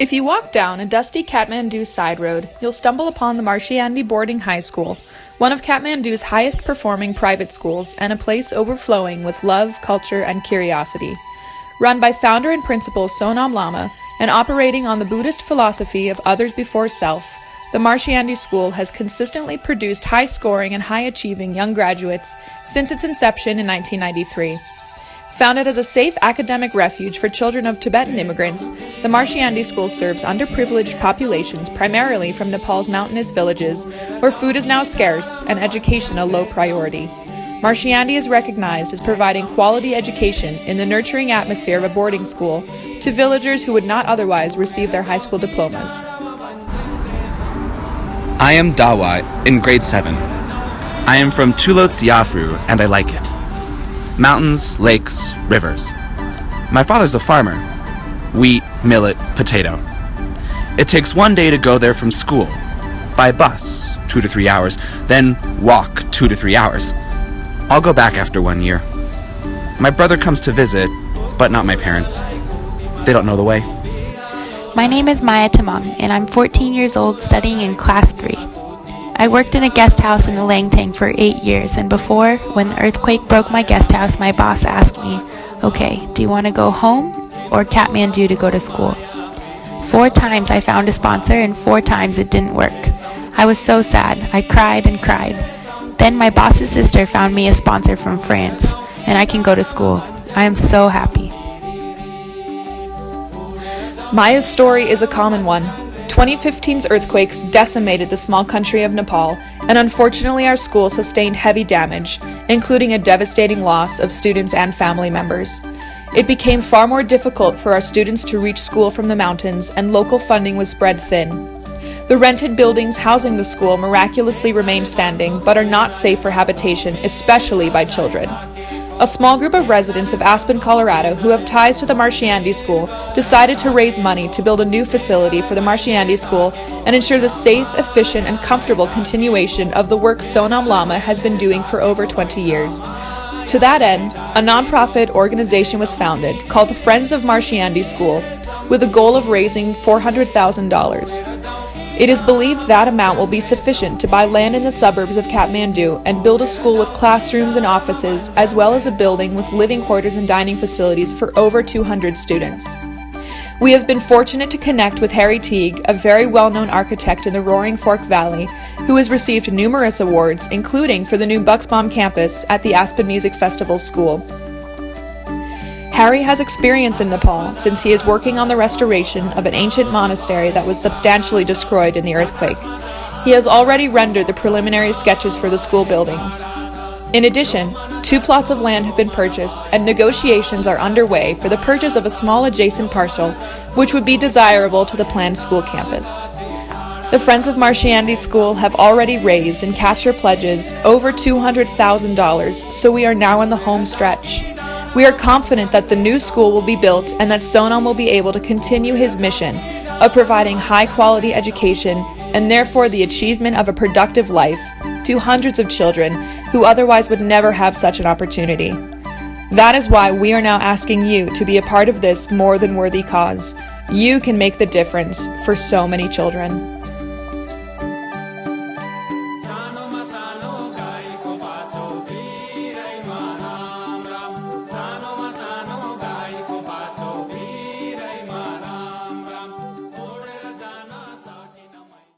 If you walk down a dusty Kathmandu side road, you'll stumble upon the Marshiyangdi Boarding High School, one of Kathmandu's highest performing private schools and a place overflowing with love, culture, and curiosity. Run by founder and principal Sonam Lama and operating on the Buddhist philosophy of others before self, the Marshiyangdi School has consistently produced high-scoring and high-achieving young graduates since its inception in 1993. Founded as a safe academic refuge for children of Tibetan immigrants, the Marshiyangdi School serves underprivileged populations primarily from Nepal's mountainous villages, where food is now scarce and education a low priority. Marshiyangdi is recognized as providing quality education in the nurturing atmosphere of a boarding school to villagers who would not otherwise receive their high school diplomas. I am Dawa in grade 7. I am from Tulotsiafru and I like it. Mountains, lakes, rivers. My father's a farmer. Wheat, millet, potato. It takes 1 day to go there from school. By bus, 2 to 3 hours, then walk 2 to 3 hours. I'll go back after 1 year. My brother comes to visit, but not my parents. They don't know the way. My name is Maya Tamang, and I'm 14 years old studying in Class 3. I worked in a guest house in the Langtang for 8 years, and before, when the earthquake broke my guest house, my boss asked me, "Okay, do you want to go home or Kathmandu to go to school?" 4 times I found a sponsor, and 4 times it didn't work. I was so sad. I cried and cried. Then my boss's sister found me a sponsor from France, and I can go to school. I am so happy. Maya's story is a common one. 2015's earthquakes decimated the small country of Nepal, and unfortunately our school sustained heavy damage, including a devastating loss of students and family members. It became far more difficult for our students to reach school from the mountains, and local funding was spread thin. The rented buildings housing the school miraculously remained standing, but are not safe for habitation, especially by children. A small group of residents of Aspen, Colorado, who have ties to the Marshiyangdi School, decided to raise money to build a new facility for the Marshiyangdi School and ensure the safe, efficient, and comfortable continuation of the work Sonam Lama has been doing for over 20 years. To that end, a nonprofit organization was founded called the Friends of Marshiyangdi School, with a goal of raising $400,000. It is believed that amount will be sufficient to buy land in the suburbs of Kathmandu and build a school with classrooms and offices, as well as a building with living quarters and dining facilities for over 200 students. We have been fortunate to connect with Harry Teague, a very well-known architect in the Roaring Fork Valley, who has received numerous awards, including for the new Bucksbaum campus at the Aspen Music Festival School. Harry has experience in Nepal since he is working on the restoration of an ancient monastery that was substantially destroyed in the earthquake. He has already rendered the preliminary sketches for the school buildings. In addition, 2 plots of land have been purchased, and negotiations are underway for the purchase of a small adjacent parcel, which would be desirable to the planned school campus. The Friends of Marshiyangdi School have already raised in cash-your pledges over $200,000, so we are now in the home stretch. We are confident that the new school will be built and that Sonam will be able to continue his mission of providing high-quality education and therefore the achievement of a productive life to hundreds of children who otherwise would never have such an opportunity. That is why we are now asking you to be a part of this more than worthy cause. You can make the difference for so many children.